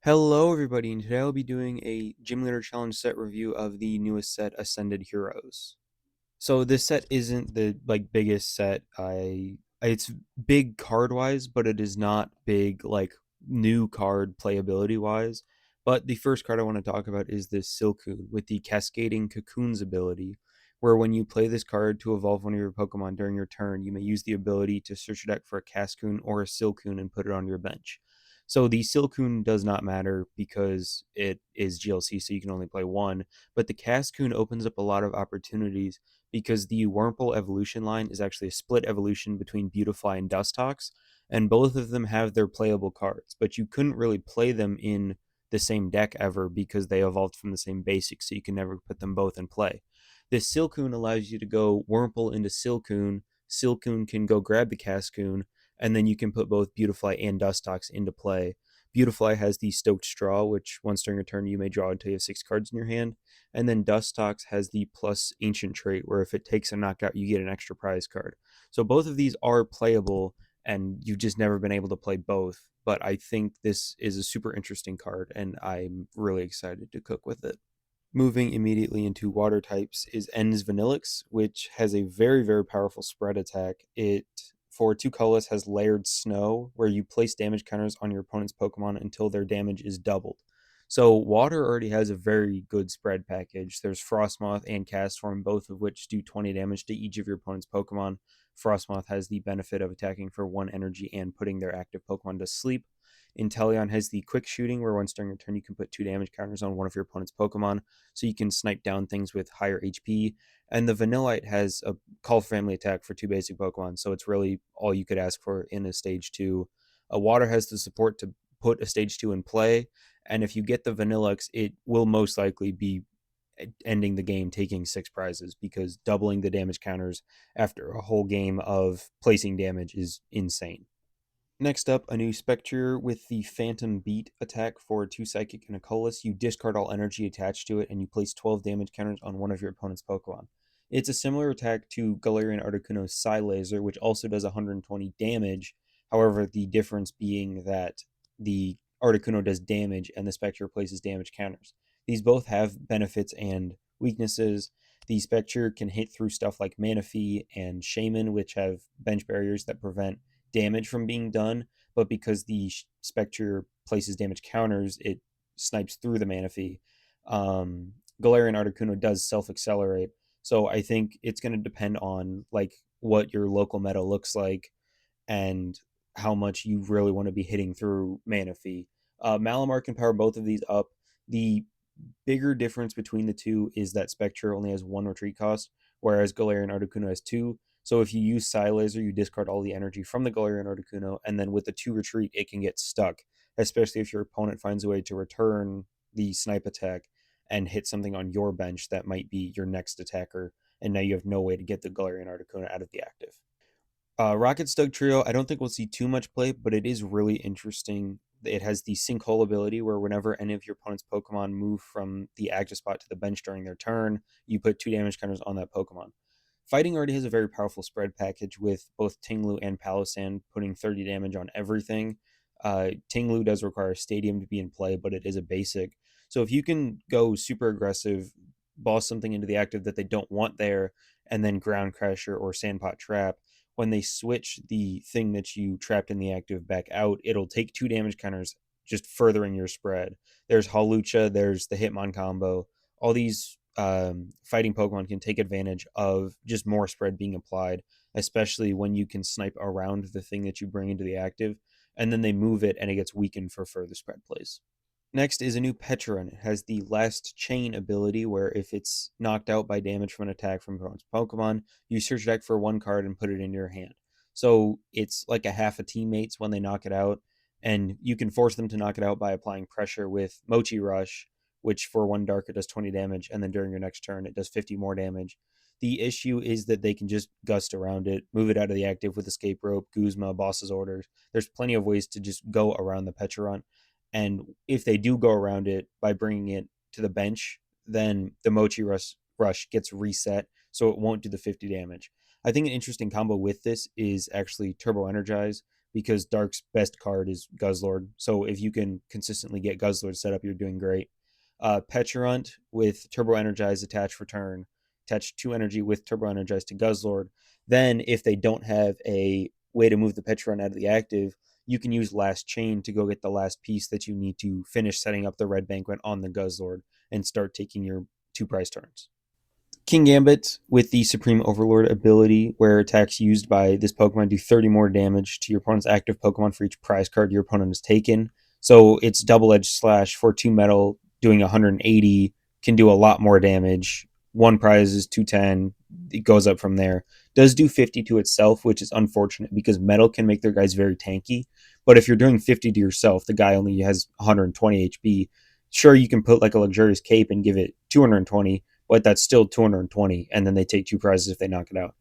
Hello everybody, and today I'll be doing a Gym Leader Challenge set review of the newest set, Ascended Heroes. So this set isn't the biggest set. It's big card wise, but it is not big new card playability wise. But the first card I want to talk about is this Silcoon with the Cascading Cocoons ability, where when you play this card to evolve one of your Pokemon during your turn, you may use the ability to search your deck for a Cascoon or a Silcoon and put it on your bench. So the Silcoon does not matter because it is GLC, so you can only play one. But the Cascoon opens up a lot of opportunities because the Wurmple evolution line is actually a split evolution between Beautifly and Dustox, and both of them have their playable cards, but you couldn't really play them in the same deck ever because they evolved from the same basics, so you can never put them both in play. This Silcoon allows you to go Wurmple into Silcoon. Silcoon can go grab the Cascoon, and then you can put both Beautifly and Dustox into play. Beautifly has the Stoked Straw, which once during a turn you may draw until you have 6 cards in your hand. And then Dustox has the plus Ancient trait, where if it takes a knockout, you get an extra prize card. So both of these are playable, and you've just never been able to play both. But I think this is a super interesting card, and I'm really excited to cook with it. Moving immediately into water types is Ens Vanillix, which has a very, very powerful spread attack. It, for 2 colorless, has Layered Snow, where you place damage counters on your opponent's Pokemon until their damage is doubled. So water already has a very good spread package. There's Frostmoth and Castform, both of which do 20 damage to each of your opponent's Pokemon. Frostmoth has the benefit of attacking for 1 energy and putting their active Pokemon to sleep. Inteleon has the quick shooting, where once during a turn you can put 2 damage counters on one of your opponent's Pokemon, so you can snipe down things with higher HP. And the Vanillite has a Call Family attack for 2 basic Pokemon, so it's really all you could ask for in a Stage 2. Water has the support to put a Stage 2 in play, and if you get the Vanillix, it will most likely be ending the game taking 6 prizes, because doubling the damage counters after a whole game of placing damage is insane. Next up, a new Spectre with the Phantom Beat attack for 2 Psychic and a Colorless. You discard all energy attached to it, and you place 12 damage counters on one of your opponent's Pokemon. It's a similar attack to Galarian Articuno's Psy Laser, which also does 120 damage. However, the difference being that the Articuno does damage and the Spectre places damage counters. These both have benefits and weaknesses. The Spectre can hit through stuff like Manaphy and Shaman, which have bench barriers that prevent damage from being done, but because the Spectre places damage counters, it snipes through the Manaphy. Galarian Articuno does self-accelerate, so I think it's going to depend on what your local meta looks like and how much you really want to be hitting through Manaphy. Malamar can power both of these up. The bigger difference between the two is that Spectre only has 1 retreat cost, whereas Galarian Articuno has 2. So if you use Psy Laser, you discard all the energy from the Galarian Articuno, and then with the 2 retreat, it can get stuck, especially if your opponent finds a way to return the snipe attack and hit something on your bench that might be your next attacker, and now you have no way to get the Galarian Articuno out of the active. Rocket Stug Trio, I don't think we'll see too much play, but it is really interesting. It has the Sinkhole ability, where whenever any of your opponent's Pokemon move from the active spot to the bench during their turn, you put 2 damage counters on that Pokemon. Fighting already has a very powerful spread package with both Tinglu and Palossand putting 30 damage on everything. Tinglu does require a Stadium to be in play, but it is a basic. So if you can go super aggressive, boss something into the active that they don't want there, and then Ground Crasher or Sandpot Trap, when they switch the thing that you trapped in the active back out, it'll take 2 damage counters, just furthering your spread. There's Hawlucha, there's the Hitmon combo. All these fighting Pokemon can take advantage of just more spread being applied, especially when you can snipe around the thing that you bring into the active, and then they move it and it gets weakened for further spread plays. Next is a new Petron. It has the Last Chain ability, where if it's knocked out by damage from an attack from opponent's Pokemon, you search deck for 1 card and put it in your hand. So it's like a half a teammates when they knock it out, and you can force them to knock it out by applying pressure with Mochi Rush, which for 1 dark it does 20 damage, and then during your next turn it does 50 more damage. The issue is that they can just gust around it, move it out of the active with Escape Rope, Guzma, Boss's Orders. There's plenty of ways to just go around the Petron, and if they do go around it by bringing it to the bench, then the Rush gets reset, so it won't do the 50 damage. I think an interesting combo with this is actually Turbo Energize, because Dark's best card is Guzzlord. So if you can consistently get Guzzlord set up, you're doing great. Petulant with Turbo Energize attached for turn, attach 2 energy with Turbo Energize to Guzzlord. Then, if they don't have a way to move the Petulant out of the active, you can use Last Chain to go get the last piece that you need to finish setting up the Red Banquet on the Guzzlord and start taking your 2 prize turns. King Gambit with the Supreme Overlord ability, where attacks used by this Pokemon do 30 more damage to your opponent's active Pokemon for each prize card your opponent has taken. So it's Double Edge Slash for 2 metal, doing 180, can do a lot more damage. 1 prize is 210, it goes up from there. Does do 50 to itself, which is unfortunate because metal can make their guys very tanky. But if you're doing 50 to yourself, the guy only has 120 HP. Sure, you can put like a luxurious cape and give it 220, but that's still 220, and then they take 2 prizes if they knock it out.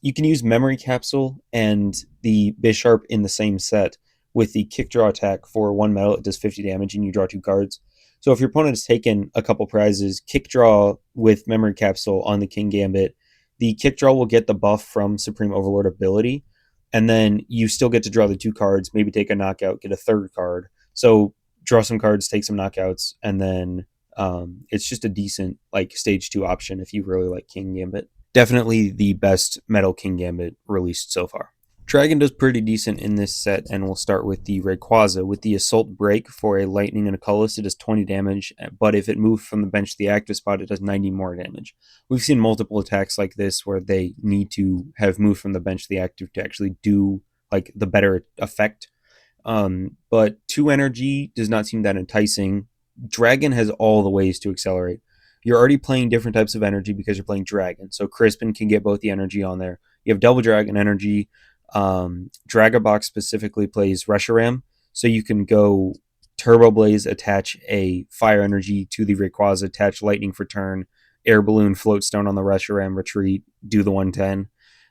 You can use Memory Capsule and the Bisharp in the same set with the Kick Draw attack for 1 metal. It does 50 damage, and you draw 2 cards. So if your opponent has taken a couple prizes, Kick Draw with Memory Capsule on the King Gambit, the Kick Draw will get the buff from Supreme Overlord ability, and then you still get to draw the 2 cards, maybe take a knockout, get a 3rd card. So draw some cards, take some knockouts, and then it's just a decent like stage 2 option if you really like King Gambit. Definitely the best Metal King Gambit released so far. Dragon does pretty decent in this set, and we'll start with the Rayquaza. With the Assault Break for a Lightning and a Colorless, it does 20 damage, but if it moves from the bench to the active spot, it does 90 more damage. We've seen multiple attacks like this where they need to have moved from the bench to the active to actually do like the better effect. But 2 energy does not seem that enticing. Dragon has all the ways to accelerate. You're already playing different types of energy because you're playing Dragon. So Crispin can get both the energy on there. You have Double Dragon energy. Dragabox specifically plays Reshiram. So you can go Turbo Blaze, attach a fire energy to the Rayquaza, attach lightning for turn, air balloon, float stone on the Reshiram, retreat, do the 110.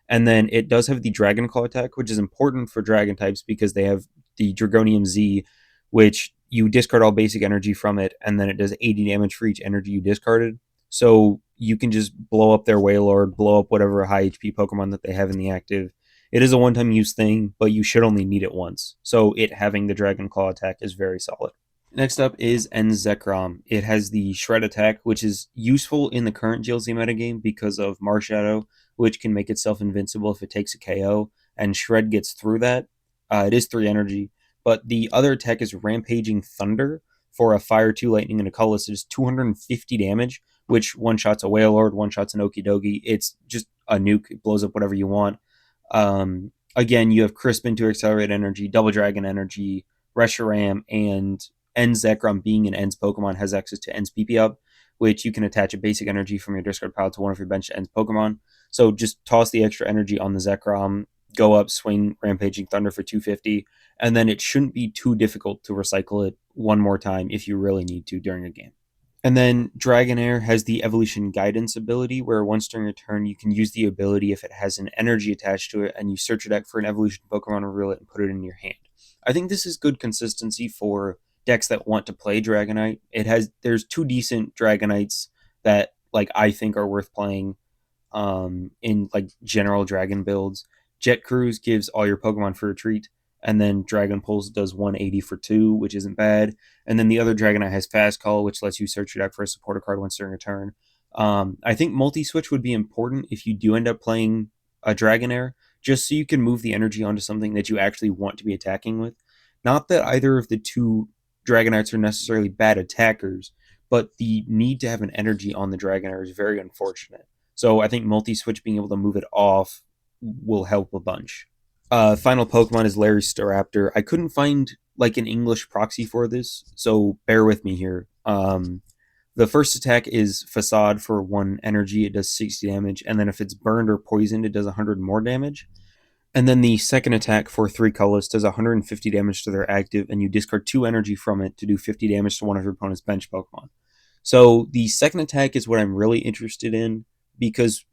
And then it does have the Dragon Claw attack, which is important for Dragon types because they have the Dragonium Z, which you discard all basic energy from it, and then it does 80 damage for each energy you discarded. So you can just blow up their Wailord, blow up whatever high HP Pokemon that they have in the active. It is a one-time use thing, but you should only need it once. So it having the Dragon Claw attack is very solid. Next up is Zekrom. It has the Shred attack, which is useful in the current GLC metagame because of Marshadow, which can make itself invincible if it takes a KO, and Shred gets through that. It is 3 energy, but the other attack is Rampaging Thunder for a Fire 2 Lightning and a Colorless. It is 250 damage, which one-shots a Wailord, one-shots an Okidogi. It's just a nuke. It blows up whatever you want. Again, you have Crispin to accelerate energy, Double Dragon energy, Reshiram, and Zekrom being an Ends Pokemon has access to Ends PP up, which you can attach a basic energy from your discard pile to one of your bench Ends Pokemon. So just toss the extra energy on the Zekrom, go up, swing Rampaging Thunder for 250, and then it shouldn't be too difficult to recycle it one more time if you really need to during a game. And then Dragonair has the Evolution Guidance ability, where once during a turn, you can use the ability if it has an energy attached to it, and you search your deck for an evolution Pokemon, reveal it, and put it in your hand. I think this is good consistency for decks that want to play Dragonite. There's 2 decent Dragonites that like I think are worth playing in like general Dragon builds. Jet Cruise gives all your Pokemon for a treat, and then Dragon Pulse does 180 for 2, which isn't bad. And then the other Dragonite has Fast Call, which lets you search your deck for a supporter card once during a turn. I think multi-switch would be important if you do end up playing a Dragonair, just so you can move the energy onto something that you actually want to be attacking with. Not that either of the 2 Dragonites are necessarily bad attackers, but the need to have an energy on the Dragonair is very unfortunate. So I think multi-switch being able to move it off will help a bunch. Final Pokemon is Larry Staraptor. I couldn't find like an English proxy for this, so bear with me here. The first attack is Facade for 1 energy. It does 60 damage, and then if it's burned or poisoned, it does 100 more damage. And then the second attack for 3 colors does 150 damage to their active, and you discard 2 energy from it to do 50 damage to one of your opponent's bench Pokemon. So the second attack is what I'm really interested in because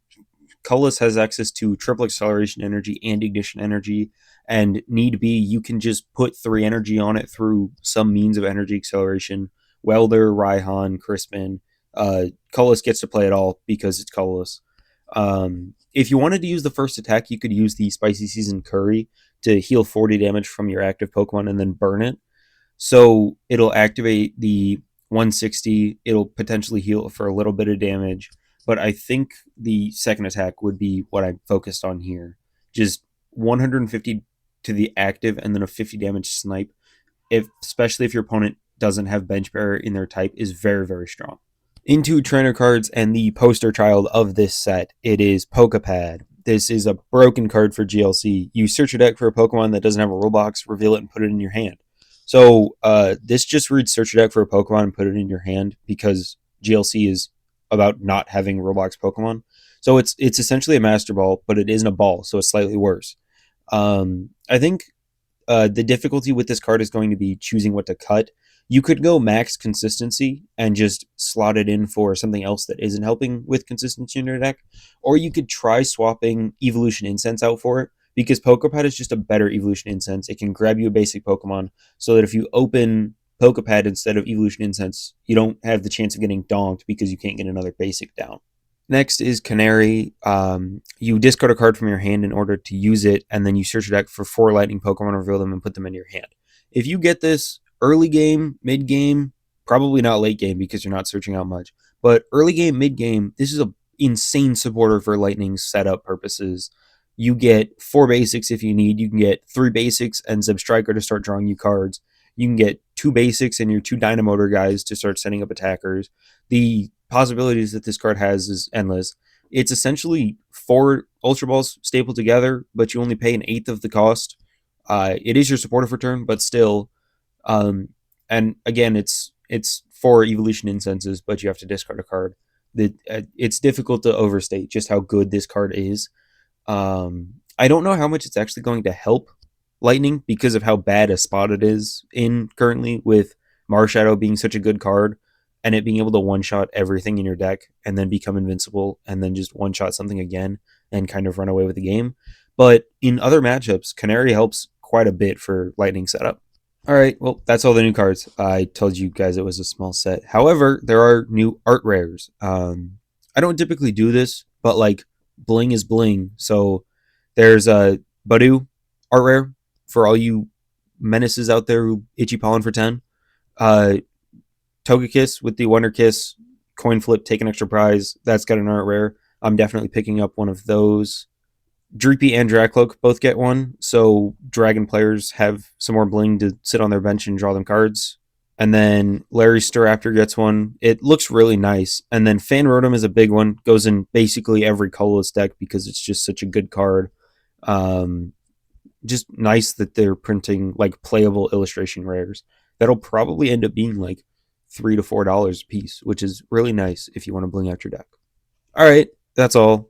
Colorless has access to triple acceleration energy and ignition energy, and need be, you can just put 3 energy on it through some means of energy acceleration. Welder, Raihan, Crispin. Colorless gets to play it all because it's Colorless. If you wanted to use the first attack, you could use the Spicy Season Curry to heal 40 damage from your active Pokemon and then burn it. So it'll activate the 160. It'll potentially heal for a little bit of damage. But I think the second attack would be what I'm focused on here. Just 150 to the active and then a 50 damage snipe, especially if your opponent doesn't have bench bearer in their type, is very, very strong. Into trainer cards and the poster child of this set, it is Pokepad. This is a broken card for GLC. You search your deck for a Pokemon that doesn't have a rule box, reveal it, and put it in your hand. So this just reads search your deck for a Pokemon and put it in your hand because GLC is about not having Roblox Pokemon. So it's essentially a Master Ball, but it isn't a ball, so it's slightly worse. I think the difficulty with this card is going to be choosing what to cut. You could go max consistency and just slot it in for something else that isn't helping with consistency in your deck, or you could try swapping Evolution Incense out for it, because Pokepad is just a better Evolution Incense. It can grab you a basic Pokemon, so that if you open Pokepad instead of Evolution Incense, you don't have the chance of getting donked because you can't get another basic down. Next is Canary. You discard a card from your hand in order to use it, and then you search your deck for 4 lightning Pokemon, reveal them, and put them in your hand. If you get this early game, mid game, probably not late game because you're not searching out much, but early game, mid game, this is a insane supporter for lightning setup purposes. You get 4 basics if you need. You can get 3 basics and Zebstriker to start drawing you cards. You can get 2 basics and your 2 Dynamotor guys to start setting up attackers. The possibilities that this card has is endless. It's essentially 4 Ultra Balls stapled together, but you only pay an eighth of the cost. It is your supporter for turn, but still. And again, it's 4 Evolution Incenses, but you have to discard a card. It's difficult to overstate just how good this card is. I don't know how much it's actually going to help Lightning because of how bad a spot it is in currently, with Marshadow being such a good card and it being able to one-shot everything in your deck and then become invincible and then just one-shot something again and kind of run away with the game. But in other matchups, Canary helps quite a bit for Lightning setup. All right, well, that's all the new cards. I told you guys it was a small set. However, there are new art rares. I don't typically do this, but like bling is bling. So there's a Badu art rare for all you menaces out there who itchy pollen for 10. Togekiss with the Wonder Kiss coin flip, take an extra prize. That's got an art rare. I'm definitely picking up one of those. Dreepy and Dracloak both get one, so Dragon players have some more bling to sit on their bench and draw them cards. And then Larry Staraptor gets one. It looks really nice. And then Fan Rotom is a big one. Goes in basically every colorless deck because it's just such a good card. Just nice that they're printing like playable illustration rares. That'll probably end up being like $3 to $4 a piece, which is really nice if you want to bling out your deck. All right, that's all.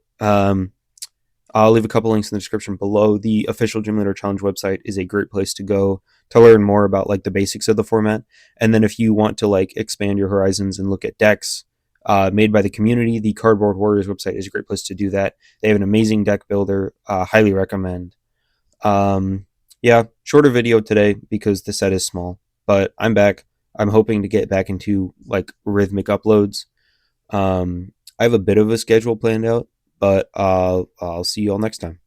I'll leave a couple links in the description below. The official Gym Leader Challenge website is a great place to go to learn more about like the basics of the format. And then if you want to like expand your horizons and look at decks made by the community, the Cardboard Warriors website is a great place to do that. They have an amazing deck builder. Highly recommend. Yeah, shorter video today because the set is small, but I'm back. I'm hoping to get back into like rhythmic uploads. I have a bit of a schedule planned out, but I'll see you all next time.